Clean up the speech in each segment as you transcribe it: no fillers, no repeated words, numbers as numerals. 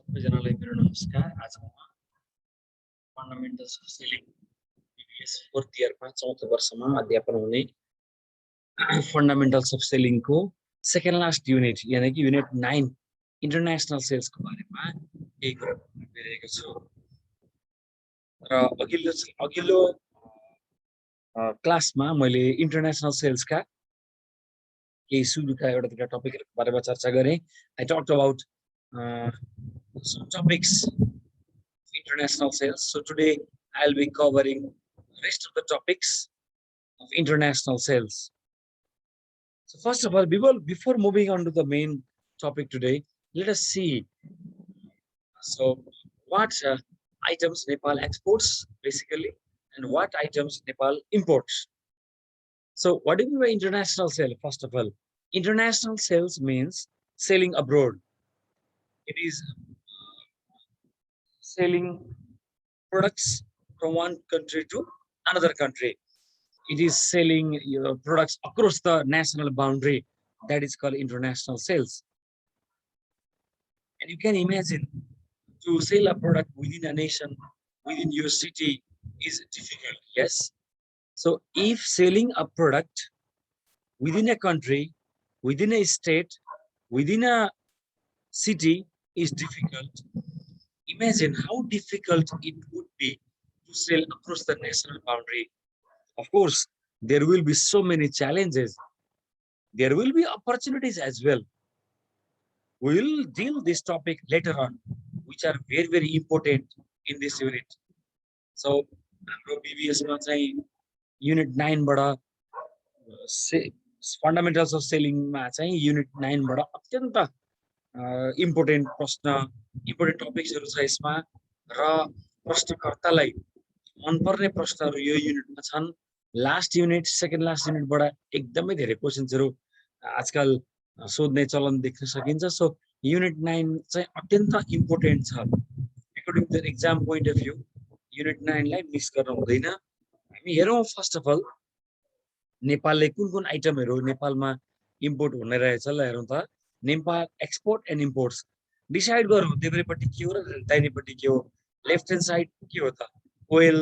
सबैजनालाई मेरो नमस्कार। आज म fundamentals of selling BBS fourth इयरमा चौथो वर्षमा अध्यापन हुने फन्डामेन्टल्स अफ सेलिङको सेकेन्ड लास्ट युनिट यानि कि युनिट 9 इन्टरनेसनल सेल्सको बारेमा केही कुरा गरिरहेको छु। र अघिल्लो क्लासमा मैले इन्टरनेसनल सेल्सका केही सुरुका एउटा टपिकहरुको बारेमा चर्चा गरेँ। I talked about some topics international sales. So today I'll be covering the rest of the topics of international sales. So first of all, before moving on to the main topic today, let us see. So what items Nepal exports basically, and what items Nepal imports. So what do you mean by international sale? First of all, international sales means selling abroad. It is selling products from one country to another country. It is selling your products across the national boundary. That is called international sales. And you can imagine to sell a product within a nation, within your city is difficult, yes? So if selling a product within a country, within a state, within a city is difficult, imagine how difficult it would be to sell across the national boundary. Of course, there will be so many challenges. There will be opportunities as well. We will deal this topic later on, which are very, very important in this unit. So, BBS unit 9 bada fundamentals of selling unit 9 bada अत्यन्त important topics हरु छ यसमा र प्रश्नकर्तालाई मनपर्ने प्रश्नहरु यो युनिटमा छन्। Last unit second last युनिटबाट एकदमै धेरै क्वेशन्सहरु आजकल सोध्ने चलन देख्न सकिन्छ। सो युनिट 9 चाहिँ अत्यन्त इम्पोर्टेन्ट छ according to the exam point of view. Unit 9 लाई मिस गर्न हुँदैन। हामी हेरौं फर्स्ट अफ अल नेपालले कुन आइटमहरु नेपालमा इम्पोर्ट हुने रहेछ ल हेरौं त। Nepal export and imports decide गरौं देब्रेपट्टि के हो र दाहिनेपट्टि के हो। लेफ्ट ह्यान्ड साइड के हो त ओइल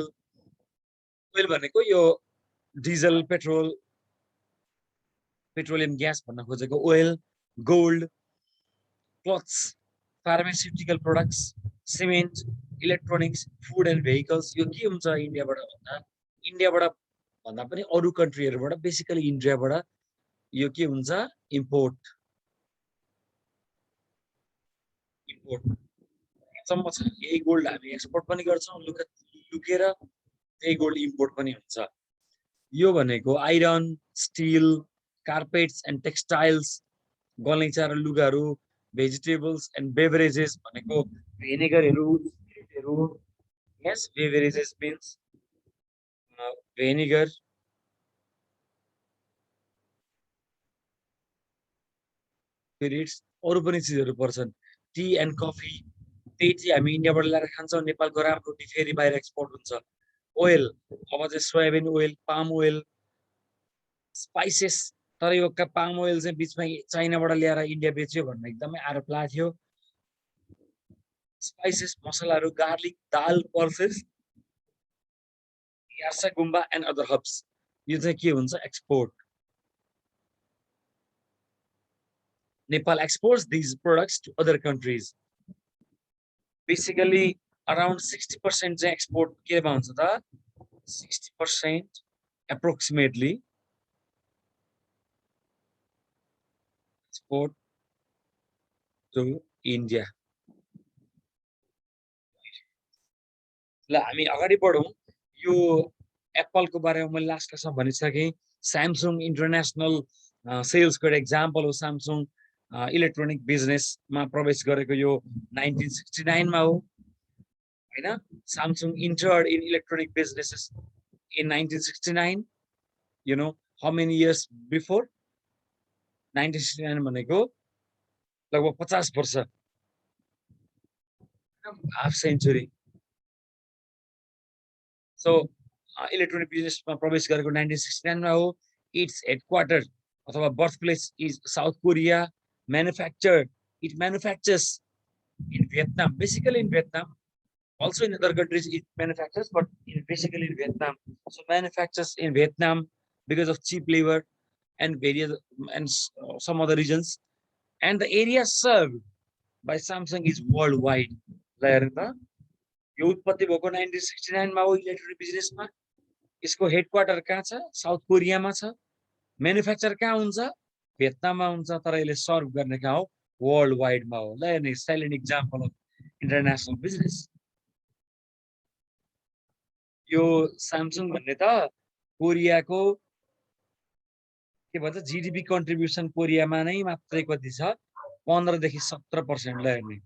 भनेको यो डिजल पेट्रोलियम ग्यास भन्न खोजेको oil, gold, clothes, pharmaceutical products, cement, electronics, food and vehicles. यो के हुन्छ इन्डियाबाट भन्दा पनि अरु कन्ट्रीहरुबाट बेसिकली इन्डियाबाट यो के हुन्छ इम्पोर्ट सम्म छ। यही गोल्ड हामी एक्सपोर्ट पनि गर्छौं लुकेर, त्यही गोल्ड इम्पोर्ट पनि हुन्छ। यो भनेको iron, steel, carpets and textiles, गलैँचा र लुगाहरू, भेजिटेबल्स एन्ड बेभरेजेस भनेको भेनिगरहरू, यस बेभरेजेस मिन्स भेनिगर, स्पिरिट्स, अरु पनि चीजहरु पर्छन्। टी एन्ड कफी, त्यही चाहिँ हामी इन्डियाबाट ल्याएर खान्छौं। नेपालको राम्रो टी फेरि बाहिर एक्सपोर्ट हुन्छ। ओइल, अब चाहिँ soybean oil, palm oil, spices, तर यो पाम ओइल चाहिँ बीचमा चाइनाबाट ल्याएर इन्डिया बेच्यो भन्ने एकदमै आरोप लाग्यो। स्पाइसेस, मसलाहरू, गार्लिक, दाल, पल्सेस, यार्सा गुम्बा एन्ड अदर हब्स, यो चाहिँ के हुन्छ export. Nepal exports these products to other countries. Basically, around 60% export के भन्छ त 60% approximately export to India. ल हामी अगाडि बढौं। यो एप्पलको बारेमा मैले लास्ट क्लासमा भनिसकेँ। स्यामसङ इन्टरनेसनल सेल्सको एक्जाम्पल हो। स्यामसङ इलेक्ट्रोनिक बिजनेसमा प्रवेश गरेको यो 1969 मा हो हैन। Samsung entered in electronic businesses in 1969. You know how many years before? 1969 भनेको लगभग 50 वर्ष, हाफ सेन्चुरी। सो इलेक्ट्रोनिक बिजनेसमा प्रवेश गरेको 1969 मा हो। इट्स हेडक्वार्टर अथवा birth place is south Korea. It manufactures in Vietnam, basically in Vietnam. Also in other countries it manufactures, but basically in Vietnam. So manufactures in Vietnam because of cheap labor and various and some other regions. And the area served by Samsung is worldwide. यो उत्पत्ति भएको 1969 मा हो electronic बिजनेसमा। यसको headquarter कहाँ छ? South कोरियामा छ। म्यानुफ्याक्चर कहाँ हुन्छ? भियतनाममा हुन्छ, तर यसले सर्भ गर्ने कहाँ हो? वर्ल्ड वाइडमा हो। ल हेर्ने silent example of international business. यो स्यामसङ भन्ने त कोरियाको के भन्छ जीडीपी कन्ट्रिब्युसन कोरियामा नै मात्रै कति छ? 15 देखि 17%। ल हेर्ने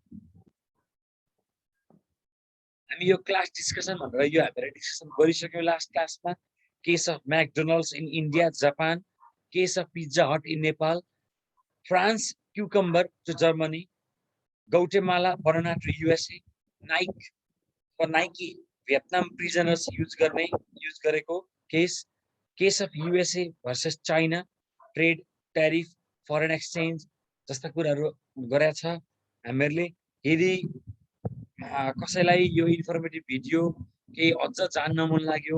हामी यो क्लास डिस्कसन भनेर यो हामीले डिस्कसन गरिसक्यौं लास्ट क्लासमा। Case of McDonald's in India, Japan, case of Pizza Hut in Nepal, France cucumber to Germany, Guatemala banana to USA, Nike Vietnam prisoners use गरेको case, case of USA versus China, trade, tariff, foreign exchange जस्ता कुराहरू गरेका छ हामीहरूले। यदि कसैलाई यो informative video केही अझ जान्न मन लाग्यो,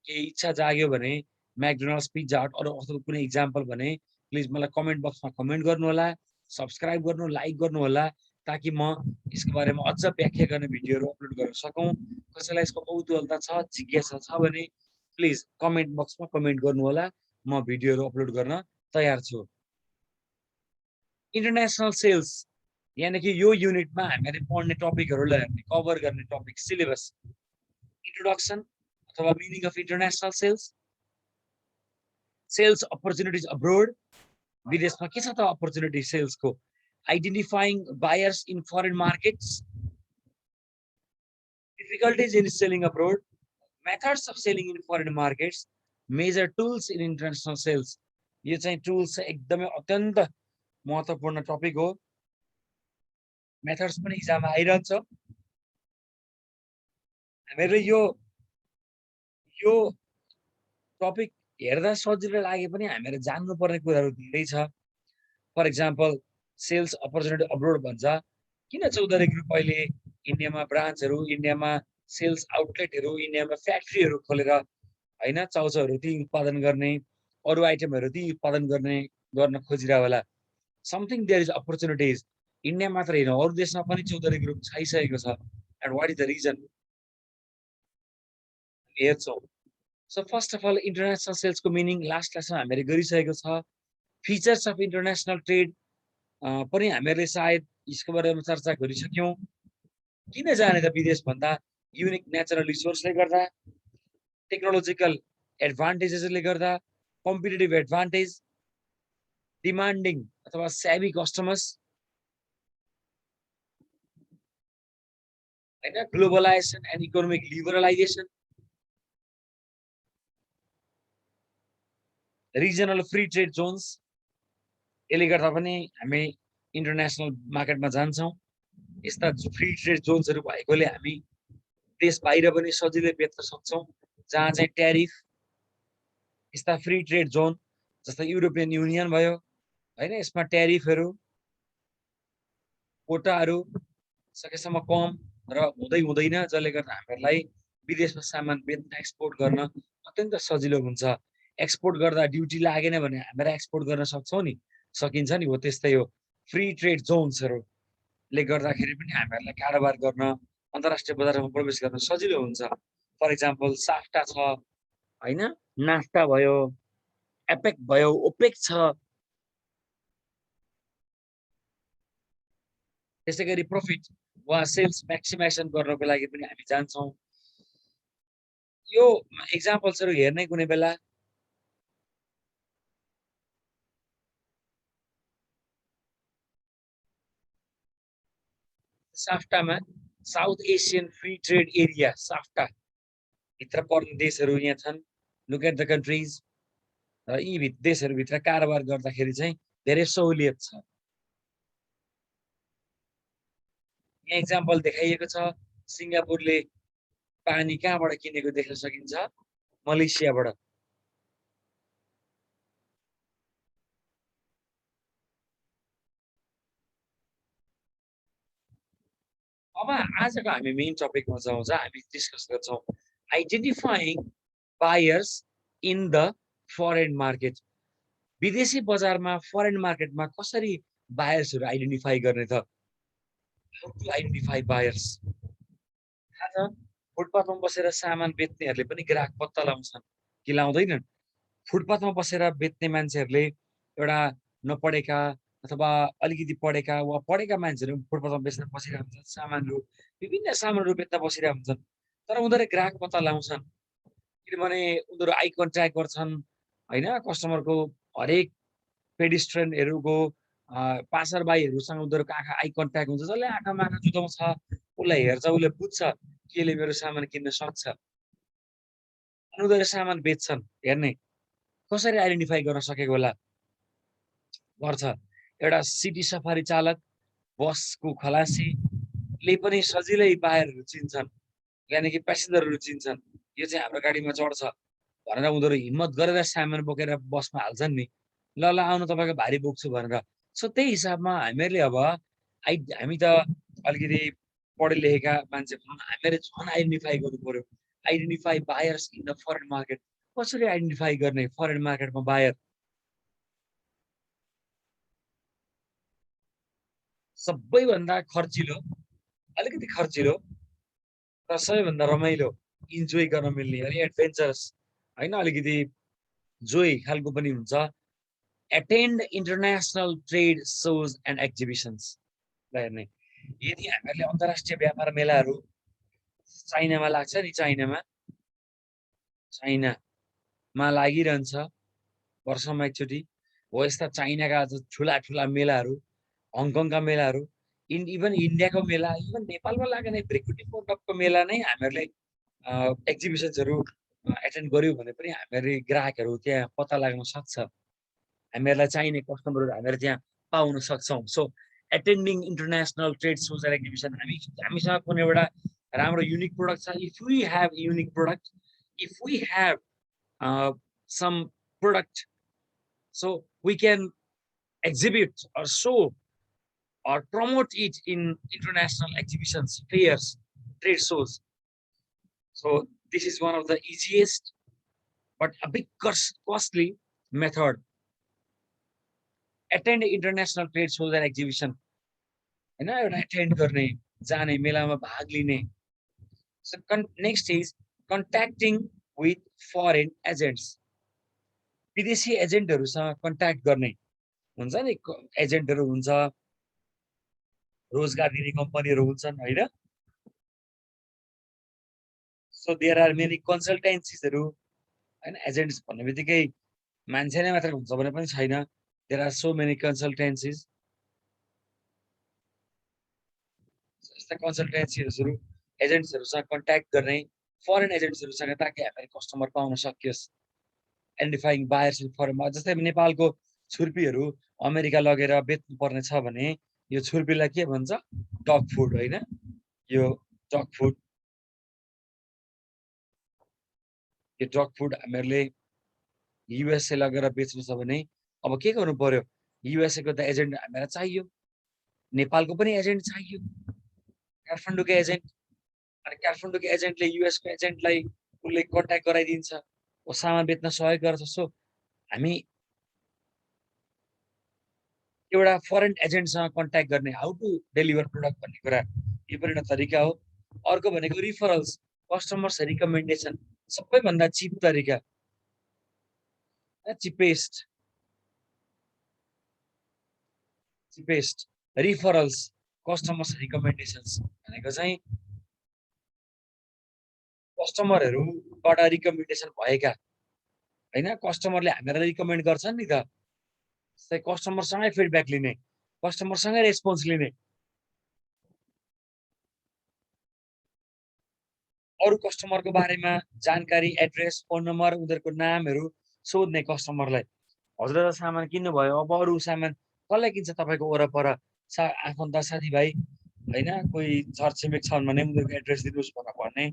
केही इच्छा जाग्यो भने मैकडोनल्ड्स, पिज्जा हट अथवा कुनै इक्जाम्पल भने प्लिज मलाई कमेन्ट बक्समा कमेन्ट गर्नु होला, सब्स्क्राइब गर्नु, लाइक गर्नु होला, ताकि म यसको बारेमा अझ व्याख्या गर्ने भिडियोहरू अपलोड गर्न सकौं। कसैलाई यसको कौतूहलता छ, जिज्ञासा छ भने प्लिज कमेन्ट बक्समा कमेन्ट गर्नु होला, म भिडियोहरू अपलोड गर्न तयार छु। इन्टरनेसनल सेल्स यानी कि यो युनिटमा हामीले पढ्ने टपिकहरूलाई हेर्ने, कभर गर्ने टपिक सिलेबस। इन्ट्रोडक्सन अथवा meaning of international sales, sales opportunities abroad, विदेशमा के छ त अपर्च्युनिटी सेल्सको, identifying buyers in foreign markets, difficulties in selling abroad, methods of selling in foreign markets, major tools in international sales. यो चाहिँ tools चाहिँ एकदमै अत्यन्त महत्त्वपूर्ण टपिक हो। मेथड्स पनि इक्जाममा आइरहन्छ। हामीले यो टपिक हेर्दा सजिलो लागे पनि हामीले जान्नुपर्ने कुराहरू धेरै छ। For example sales opportunity abroad भन्छ। किन चौधरी ग्रुप अहिले इन्डियामा ब्रान्चहरू, इन्डियामा सेल्स आउटलेटहरू, इन्डियामा फ्याक्ट्रीहरू खोलेर हैन चाउचाउहरू ती उत्पादन गर्ने, अरू आइटमहरू ती उत्पादन गर्न खोजिरहेको होला। Something there is opportunities. India मात्र होइन, अरू देशमा पनि चौधरी ग्रुप छाइसकेको छ। And what is the reason? हेर्छौँ। So first of all international सेल्सको मिनिङ लास्ट क्लासमा हामीले गरिसकेको छ। फिचर्स अफ इन्टरनेसनल ट्रेड पनि हामीहरूले सायद यसको बारेमा चर्चा गरिसक्यौँ। किन जाने त विदेश भन्दा? युनिक नेचरल रिसोर्सले गर्दा, टेक्नोलोजिकल एडभान्टेजेसले गर्दा, कम्पिटेटिभ एडभान्टेज, डिमान्डिङ अथवा सेभी कस्टमर्स, हैन, globalisation and economic liberalisation, regional free trade zones. यसले गर्दा पनि हामी इन्टरनेसनल मार्केटमा जान्छौँ। यस्ता फ्री ट्रेड जोन्सहरू भएकोले हामी देश बाहिर पनि सजिलै बेच्न सक्छौँ, जहाँ चाहिँ ट्यारिफ, यस्ता फ्री ट्रेड जोन जस्तै युरोपियन युनियन भयो हैन, यसमा ट्यारिफहरू, कोटाहरू सकेसम्म कम र हुँदैन, जसले गर्दा हामीहरूलाई विदेशमा सामान बेच्न, एक्सपोर्ट गर्न अत्यन्त सजिलो हुन्छ। एक्सपोर्ट गर्दा ड्युटी लागेन भने हामीहरू एक्सपोर्ट गर्न सक्छौँ नि, सकिन्छ नि। हो त्यस्तै हो, फ्री ट्रेड जोन्सहरूले गर्दाखेरि पनि हामीहरूलाई कारोबार गर्न, अन्तर्राष्ट्रिय बजारमा प्रवेश गर्न सजिलो हुन्छ। फर एक्जाम्पल साफ्टा छ हैन, नाफ्टा भयो, एपेक भयो, ओपेक छ। त्यसै गरी प्रफिट वा सेल्स म्याक्सिमाइजेसन गर्नको लागि पनि हामी जान्छौँ। यो एक्जाम्पल्सहरू हेर्ने कुनै बेला साफ्टामा South Asian free trade area, SAFTA भित्र पर्ने देशहरू यहाँ छन्। Look at the countries. र यी देशहरूभित्र कारोबार गर्दाखेरि चाहिँ धेरै सहुलियत छ। यहाँ एक्जाम्पल देखाइएको छ। सिङ्गापुरले पानी कहाँबाट किनेको देख्न सकिन्छ? मलेसियाबाट। अब आजको हामी मेन टपिकमा जाउँ जहाँ हामी डिस्कस गर्छौँ identifying buyers in the foreign market. विदेशी बजारमा फरेन मार्केटमा कसरी बायर्सहरू आइडेन्टिफाई गर्ने त? How to identify buyers? थाहा छ, फुटपाथमा बसेर सामान बेच्नेहरूले पनि ग्राहक पत्ता लगाउँछन् कि लाउँदैनन्? फुटपाथमा बसेर बेच्ने मान्छेहरूले एउटा नपढेका अथवा अलिकति पढेका वा पढेका मान्छेहरू फुटपाथमा बेच्न बसिरहेका हुन्छन्। सामानहरू विभिन्न सामानहरू बेच्न बसिरहेका हुन्छन्, तर उनीहरूले ग्राहक पत्ता लगाउँछन् किनभने उनीहरू आई कन्ट्याक्ट गर्छन् होइन। कस्टमरको हरेक पेडिस्ट्रेनहरूको पासरबाईहरूसँग उनीहरूको आँखा आई कन्ट्याक्ट हुन्छ। जसले आँखामा आँखा जुदाउँछ उसलाई हेर्छ, उसले बुझ्छ केले मेरो सामान किन्न सक्छ अनि उनीहरू सामान बेच्छन्। हेर्ने कसरी आइडेन्टिफाई गर्न सकेको होला? गर्छ एउटा सिटी सफारी चालक, बसको खलासीले पनि सजिलै बायरहरू चिन्छन्, यानि कि प्यासेन्जरहरू चिन्छन्। यो चाहिँ हाम्रो गाडीमा चढ्छ भनेर उनीहरू हिम्मत गरेर सामान बोकेर बसमा हाल्छन् नि, ल ल आउनु तपाईँको भारी बोक्छु भनेर। सो त्यही हिसाबमा हामीहरूले अब हामी त अलिकति पढे लेखेका मान्छे भनौँ, हामीले झन् आइडेन्टिफाई गर्नु पर्यो। Identify buyers in the foreign market. कसरी आइडेन्टिफाई गर्ने फरेन मार्केटमा बायर? सबैभन्दा खर्चिलो, अलिकति खर्चिलो र सबैभन्दा रमाइलो, इन्जोय गर्न मिल्ने अनि एडभेन्चरस होइन, अलिकति जोय खालको पनि हुन्छ। Attend international trade shows and exhibitions. ल हेर्ने, यदि हामीहरूले अन्तर्राष्ट्रिय व्यापार मेलाहरू चाइनामा लाग्छ नि, चाइनामा लागिरहन्छ वर्षमा एकचोटि हो। यस्ता चाइनाका ठुला ठुला मेलाहरू, हङकङका मेलाहरू, इभन इन्डियाको मेला, इभन नेपालमा लाग्ने भ्रिकुटी प्रोडक्टको मेला नै हामीहरूले एक्जिबिसन्सहरू एटेन्ड गर्यौँ भने पनि हामीहरूले ग्राहकहरू त्यहाँ पत्ता लाग्न सक्छ, हामीहरूलाई चाहिने कस्टमरहरू हामीहरू त्यहाँ पाउन सक्छौँ। So attending international trade shows and exhibition, हामीसँग कुनै एउटा राम्रो युनिक प्रोडक्ट छ, if we have unique product, if we have some product, so we can exhibit or show or promote it in international exhibitions, fairs, trade shows. So this is one of the easiest but a bit costly method. Attend international trade shows and exhibition, होइन, एउटा attend गर्ने, जाने, मेलामा भाग लिने। So next is contacting with foreign agents. विदेशी एजेन्टहरूसँग contact गर्ने हुन्छ नि, एजेन्टहरू हुन्छ, रोजगार दिने कम्पनीहरू हुन्छन् होइन। सो देयर आर मेनी कन्सल्टेन्सीजहरू होइन। एजेन्ट्स भन्ने बित्तिकै मान्छे नै मात्र हुन्छ भने पनि छैन, देयर आर सो मेनी कन्सल्टेन्सिज। यस्ता कन्सल्टेन्सीहरू एजेन्ट्सहरूसँग कन्ट्याक्ट गर्ने, फरेन एजेन्ट्सहरूसँग, ताकि हामीले कस्टमर पाउन सकियोस्। आइडेन्टिफाइङ बायर्स इन फरेन, जस्तै नेपालको छुर्पीहरू अमेरिका लगेर बेच्नु पर्ने छ भने यो छुर्पीलाई के भन्छ? डग फुड होइन। यो डग फुड, यो डग फुड हामीहरूले युएसए लगेर बेच्नु छ भने अब के गर्नु पर्यो? युएसए को त एजेन्ट हामीलाई चाहियो, नेपालको पनि एजेन्ट चाहियो, काठमाडौँको एजेन्ट, अनि काठमाडौँको एजेन्टले युएसको एजेन्टलाई उसले कन्ट्याक्ट गराइदिन्छ, ऊ सामान बेच्न सहयोग गर्छ। सो हामी एउटा फरेन एजेन्टसँग कन्ट्याक्ट गर्ने, हाउ टु डेलिभर प्रोडक्ट भन्ने कुरा यो पनि एउटा तरिका हो। अर्को भनेको रिफरल्स, कस्टमर्स रिकमेन्डेसन, सबैभन्दा चिप तरिका, चिपेस्ट रिफरल्स, कस्टमर्स रिकमेन्डेसन्स भनेको चाहिँ कस्टमरहरूबाट रिकमेन्डेसन भएका होइन, कस्टमरले हामीलाई रिकमेन्ड गर्छन् नि त, त्यही कस्टमरसँगै फिडब्याक लिने, कस्टमरसँगै रेस्पोन्स लिने, अरू कस्टमरको बारेमा जानकारी, एड्रेस, फोन नम्बर, उनीहरूको नामहरू सोध्ने कस्टमरलाई। हजुर सामान किन्नुभयो, अब अरू सामान कसलाई किन्छ तपाईँको वरपर, आफन्त साथीभाइ होइन, कोही छरछिमेक छन् भने उनीहरूको एड्रेस दिनुहोस् भनेर भन्ने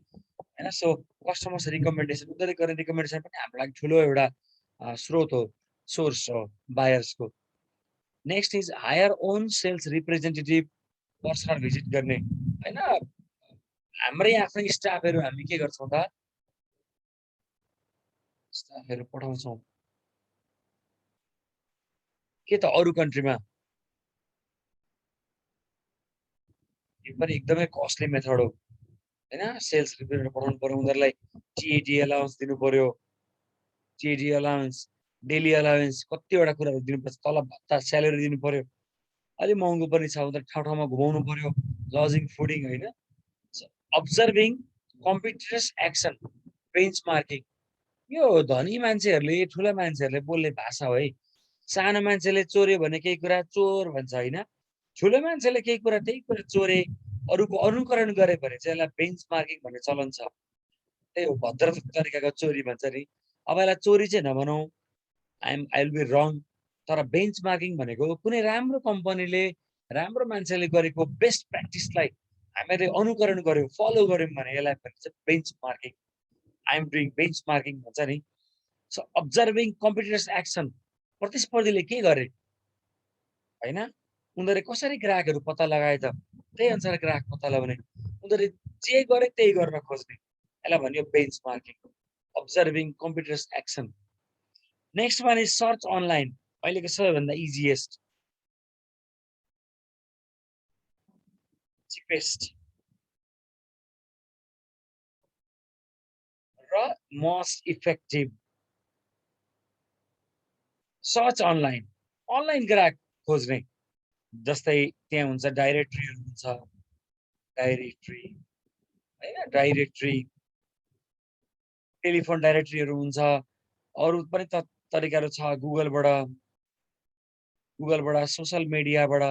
होइन। सो कस्टमर्स रिकमेन्डेसन, उनीहरूले गर्ने रिकमेन्डेसन पनि हाम्रो लागि ठुलो एउटा स्रोत हो, सोर्स हो बायर्सको। Next is hire own sales representative, personal visit गर्ने हैन हाम्रै आफ्नै स्टाफहरु हामी के गर्छौं त स्टाफहरु पठाउँछौं के त अरु कन्ट्रीमा यो पनि एकदमै कस्टली मेथड हो हैन सेल्स रिप्रेजेन्टेटिभ पठाउनु पर्यो उनीहरुलाई टीएडी अलाउन्स दिनु पर्यो टीएडी अलाउन्स डेली अलाउन्स कतिवटा कुराहरु दिनुपर्छ तलब भत्ता स्यालेरी दिनु पर्यो अलि महँगो पनि छ उनीहरु ठाउँ ठाउँमा घुमाउनु पर्यो लजिङ फुडिङ हैन अब्जर्भिङ कम्पिटिटर्स एक्सन बेन्चमार्किङ यो धनी मान्छेहरुले ठूला मान्छेहरुले बोल्ने भाषा हो है सानो मान्छेले चोर्यो भने केही कुरा चोर भन्छ हैन ठूलो मान्छेले केही कुरा त्यही कुरा चोरे अरूको अनुकरण गरे भने चाहिँ यसलाई बेन्चमार्किङ भन्ने चलन छ त्यही हो भद्र तरिकाको चोरी भन्छ नि अब यसलाई चोरी चाहिँ नभनौं आई विल बी रङ तर बेन्चमार्किङ भनेको कुनै राम्रो कम्पनीले राम्रो मान्छेले गरेको बेस्ट प्र्याक्टिसलाई हामीले अनुकरण गर्यौं फलो गर्यौं भने यसलाई भन्छ बेन्चमार्किङ आई एम डुइङ बेन्चमार्किङ भन्छ नि सो अब्जर्भिङ कम्पिटिटर्स एक्सन प्रतिस्पर्धीले के गरे हैन उनीहरुले कसरी ग्राहकहरु पत्ता लगाए त त्यही अनुसार ग्राहक पत्ता लगाउने उनीहरुले जे गरे त्यही गर्न खोज्ने यसलाई भनियो benchmarking observing competitors action next one is search online अहिलेको सबैभन्दा इजिएस्ट चिपेस्ट र most effective search online online ग्राहक खोज्ने जस्तै त्यहाँ हुन्छ डाइरेक्टरीहरु हुन्छ डाइरेक्टरी हैन डाइरेक्टरी टेलिफोन डाइरेक्टरीहरु हुन्छ अरु पनि तरिकाहरु छ गुगलबाट सोशल मिडियाबाट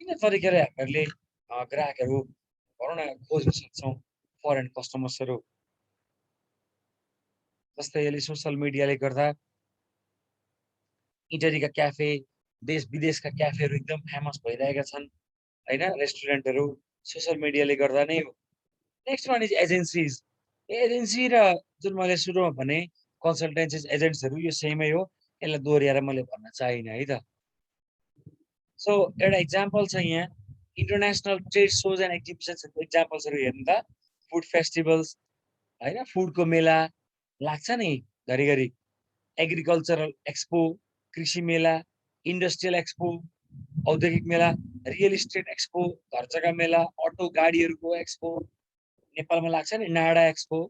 विभिन्न तरिकाले हामीले ग्राहकहरु भनौं न खोज्न सक्छौं फरेन कस्टमर्सहरु जस्तै यसले सोशल मिडियाले गर्दा इटलीका क्याफे देश विदेशका क्याफेहरु एकदम फेमस भइरहेका छन् हैन रेस्टुरेन्टहरु सोशल मिडियाले गर्दा नै हो next one is agencies agency र जुन मैले सुरुमा भने कन्सल्टेन्सी एजेन्ट्सहरु यो सेमै हो यसलाई दोहोर्याएर मैले भन्न चाहिन है त सो एउटा एक्जाम्पल छ यहाँ इन्टरनेशनल ट्रेड सोज एन्ड एक्जिबिसन्सहरुको एक्जाम्पल्सहरु हेर्नु त फुड फेस्टिभल्स हैन फुडको मेला लाग्छ नि घरिघरि एग्रिकल्चरल एक्सपो कृषि मेला इन्डस्ट्रियल एक्सपो औद्योगिक मेला रियल इस्टेट एक्सपो घर जग्गा मेला अटो गाडीहरुको एक्सपो नेपालमा लाग्छ नि NADA expo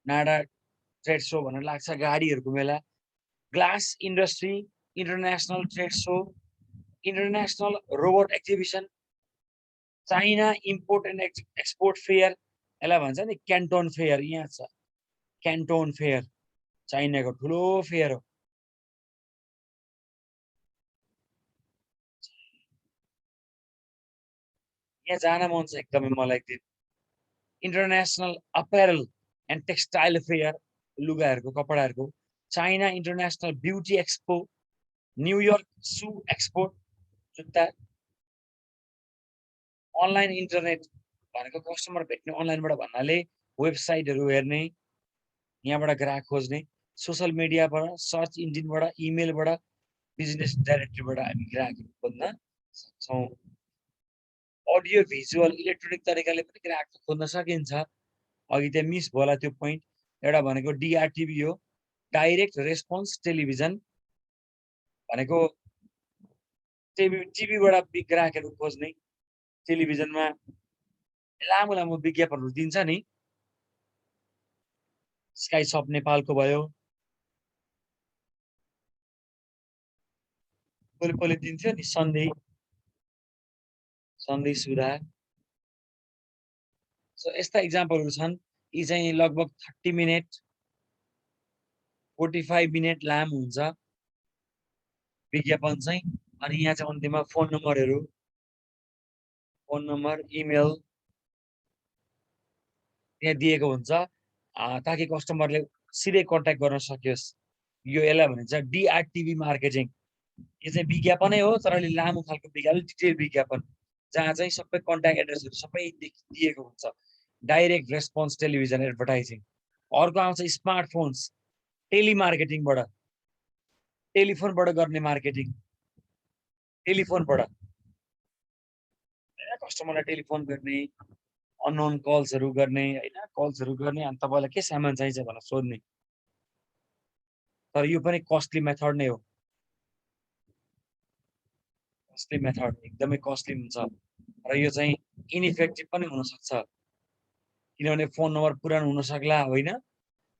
NADA trade so भनेर लाग्छ गाडीहरुको मेला glass industry international trade so international robot exhibition China import and export fair यसलाई भन्छ नि क्यान्टोन फेयर यहाँ छ क्यान्टोन फेयर चाइनाको ठुलो फेयर हो यहाँ जान मन छ एकदमै मलाई एक दिन international apparel and textile fair लुगाहरुको कपडाहरुको China international beauty expo New York shoe expo जुत्ता अनलाइन इन्टरनेट भनेको कस्टमर भेट्ने अनलाइनबाट भन्नाले वेबसाइटहरु हेर्ने यहाँबाट ग्राहक खोज्ने सोशल मिडियाबाट सर्च इन्जिनबाट इमेलबाट बिजनेस डाइरेक्टरीबाट हामी ग्राहकहरु खोज्न सक्छौं अडियो भिजुअल इलेक्ट्रोनिक तरिकाले पनि ग्राहक खोज्न सकिन्छ अघि त्यहाँ मिस होला त्यो पोइन्ट एउटा भनेको डीआरटीभी हो डाइरेक्ट रेस्पोन्स टेलिभिजन भनेको टिभीबाट ग्राहकहरु खोज्ने टेलिभिजनमा लामो लामो विज्ञापनहरु दिन्छ नि स्काई सप नेपालको भयो पहिले दिन्थ्यो नि सन्देश सुधा सो यस्ता इक्जाम्पलहरु छन् यी चाहिँ लगभग 30 मिनेट 45 मिनेट लामो हुन्छ विज्ञापन चाहिँ अनि यहाँ चाहिँ अन्त्यमा फोन नम्बर इमेल यहाँ दिएको हुन्छ ताकि कस्टमरले सिधै कन्ट्याक्ट गर्न सकियोस् यो यसलाई भनिन्छ डीआरटीभी मार्केटिङ यो चाहिँ विज्ञापनै हो तर अलि लामो खालको विज्ञापन डिटेल विज्ञापन जहाँ चाहिँ सबै कन्ट्याक्ट एड्रेसहरु सबै दिएको हुन्छ डाइरेक्ट रेस्पोन्स टेलिभिजन एडभर्टाइजिङ अर्को आउँछ स्मार्टफोन्स टेलिमार्केटिङबाट टेलिफोनबाट गर्ने मार्केटिङ टेलिफोनबाट कस्टमरलाई टेलिफोन गर्ने, अननोन कल्सहरू गर्ने होइन, कल्सहरू गर्ने अनि तपाईँलाई के सामान चाहिन्छ भनेर सोध्ने। तर यो पनि कस्टली मेथड नै हो, कस्टली मेथड, एकदमै कस्टली हुन्छ र यो चाहिँ इनइफेक्टिभ पनि हुनसक्छ, किनभने फोन नम्बर पुरानो हुन सक्ला होइन,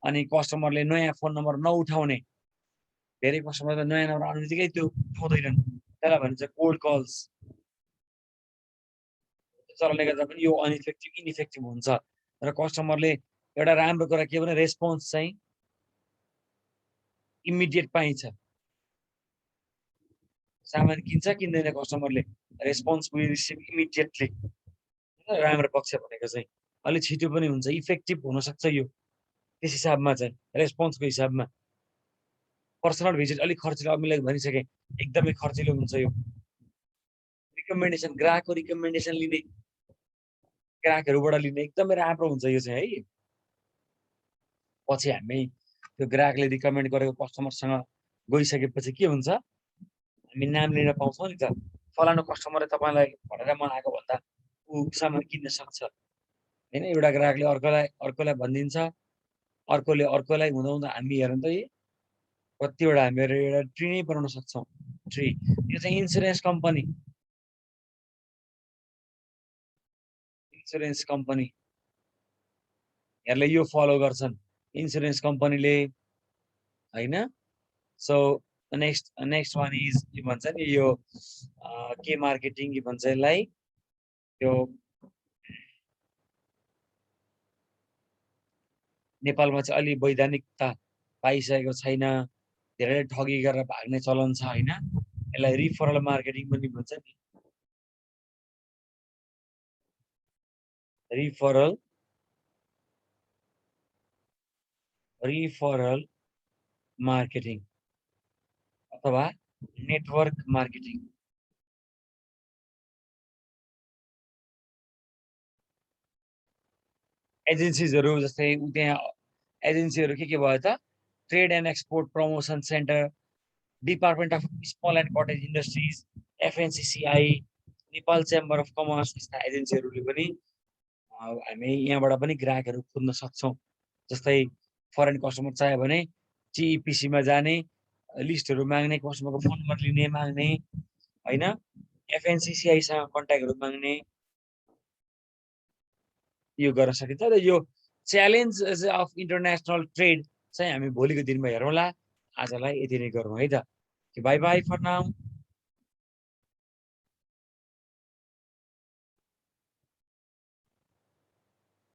अनि कस्टमरले नयाँ फोन नम्बर नउठाउने, धेरै कस्टमरले नयाँ नम्बर आउने बित्तिकै त्यो उठाउँदैनन्, त्यसलाई भनिन्छ कोल्ड कल्स। त्यसले गर्दा पनि यो इनइफेक्टिभ हुन्छ र कस्टमरले एउटा राम्रो कुरा के भने रेस्पोन्स चाहिँ इमिडिएट पाइन्छ। सामान किन्छ किन्दैन कस्टमरले, रेस्पोन्स विल रिसिभ इमिडिएटली, राम्रो पक्ष भनेको चाहिँ अलि छिटो पनि हुन्छ, इफेक्टिभ हुनसक्छ यो त्यस हिसाबमा चाहिँ रेस्पोन्सको हिसाबमा। पर्सनल भिजिट अलिक खर्चिलो, मैले भनिसकेँ एकदमै खर्चिलो हुन्छ यो। रिकमेन्डेसन, ग्राहकको रिकमेन्डेसन लिने, ग्राहकहरूबाट लिने एकदमै राम्रो हुन्छ यो चाहिँ है। पछि हामी त्यो ग्राहकले रिकमेन्ड गरेको कस्टमरसँग गइसकेपछि के हुन्छ, हामी नाम लिन पाउँछौँ नि त, फलानु कस्टमरले तपाईँलाई भनेर म आएको भन्दा ऊ सामान किन्न सक्छ होइन। एउटा ग्राहकले अर्कोलाई भनिदिन्छ, अर्कोलाई हुँदा हुँदा हामी हेरौँ त कतिवटा हामीहरू एउटा ट्री नै बनाउन सक्छौँ। ट्री यो चाहिँ इन्सुरेन्स कम्पनीहरूले यो फलो गर्छन्, इन्सुरेन्स कम्पनीले होइन। सो नेक्स्ट वान इज के भन्छ नि यो के मार्केटिङ के भन्छ यसलाई, यो नेपालमा चाहिँ अलि वैधानिकता पाइसकेको छैन, धेरै ठगी गरेर भाग्ने चलन छ होइन। यसलाई रिफरल मार्केटिङ पनि भन्छ नि, रिफरल मार्केटिङ अथवा नेटवर्क मार्केटिङ। एजेन्सिजहरू जस्तै त्यहाँ एजेन्सीहरू के भयो त, trade and export promotion centre, department of small and cottage industries, FNCCI, Nepal chamber of commerce, यस्ता एजेन्सीहरूले पनि हामी यहाँबाट पनि ग्राहकहरू खोज्न सक्छौँ। जस्तै फरेन कस्टमर चाहियो भने जिइपिसीमा जाने, लिस्टहरू माग्ने, कस्टमरको फोन नम्बर लिने माग्ने होइन, एफएनसिसिआईसँग कन्ट्याक्टहरू माग्ने, यो गर्न सकिन्छ। र यो च्यालेन्ज अफ इन्टरनेसनल ट्रेड चाहिँ हामी भोलिको दिनमा हेरौँला। आजलाई यति नै गरौँ है त। Bye bye for now.